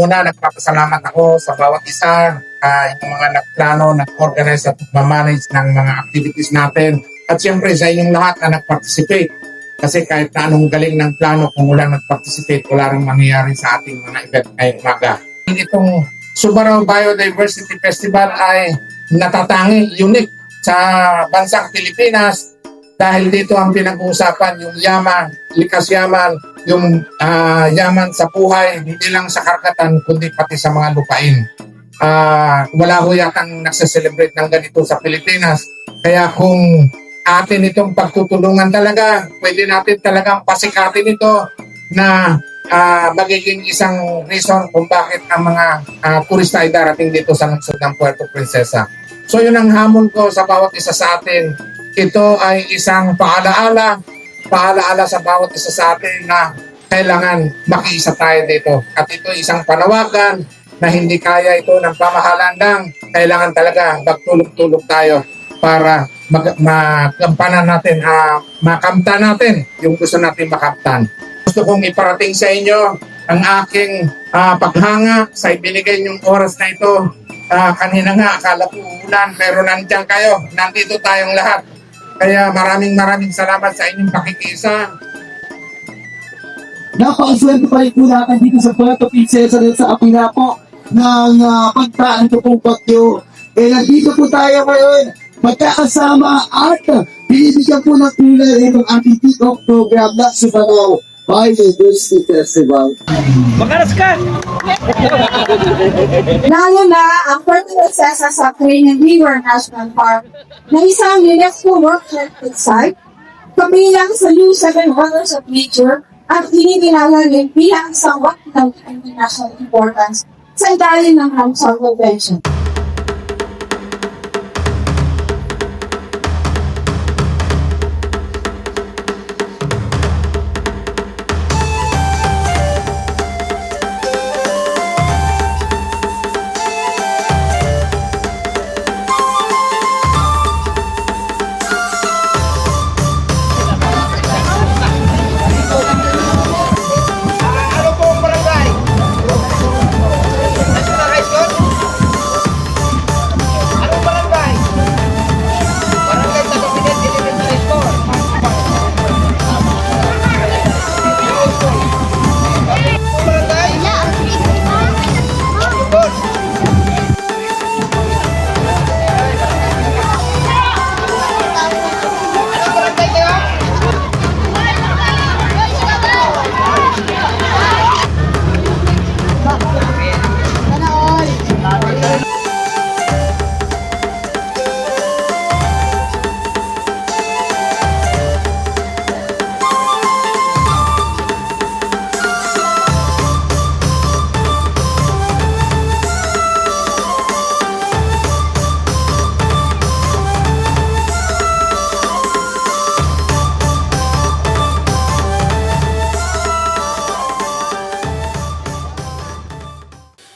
unang-una, nagpapasalamat ako sa bawat isa, yung mga nagplano, nag-organize at manage ng mga activities natin. At siyempre sa inyong lahat na nag-participate. Kasi kahit na anong galing ng plano, kung walang nag-participate, wala rin mangyayari sa ating mga event ngayong umaga. Itong Subarao Biodiversity Festival ay natatangi, unique sa bansang Pilipinas dahil dito ang pinag-uusapan yung yaman, likas yaman, yung yaman sa buhay, hindi lang sa karagatan kundi pati sa mga lupain. Wala ho yatang nagsaselebrate ng ganito sa Pilipinas. Kaya kung atin itong pagtutulungan talaga, pwede natin talagang pasikatin ito na magiging isang reason kung bakit ang mga turista ay darating dito sa lungsod ng Puerto Princesa. So yun ang hamon ko sa bawat isa sa atin. Ito ay isang paalaala sa bawat isa sa atin na kailangan makiisa tayo dito. At ito isang panawagan na hindi kaya ito ng pamahalaan lang. Kailangan talaga magtulog-tulog tayo para magampanan natin, makamtan natin yung gusto natin makamtan. Gusto kong iparating sa inyo ang aking paghanga sa ibinigay niyong oras na ito. Kanina nga, akala ko uulan, pero nandiyan kayo. Nandito tayong lahat. Kaya maraming salamat sa inyong pakikisa. Napakaswerte pa rin po natin dito sa Puerto Princesa at sa apila po ng pagtaan ko pong bagyo. Nandito po tayo ngayon, magkakasama at binibigyan po ng tulad itong ating kick-off program na Subarao Biodiversity Festival. Makaras ka! Lalo na ang Puerto Princesa sa Crane and River National Park na isang UNESCO World Heritage Site, kabilang sa U7 Wonders of Nature at ininilala rin bilang isang wak ng international importance sa ilalim ng Ramsar Convention. Ano po ang barangay? National High School? Anong barangay? Barangay sa Kapinet Elementary School. Barangay? Good. Anong barangay kayo?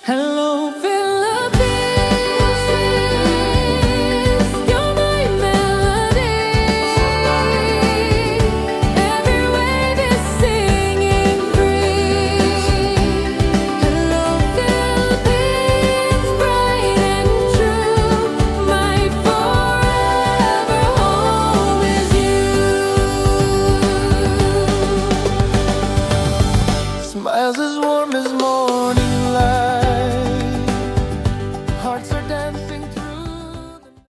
Hello, Philippines. You're my melody. Every wave is singing free. Hello, Philippines, bright and true. My forever home is you. Smiles as warm as morning light. Hearts are dancing to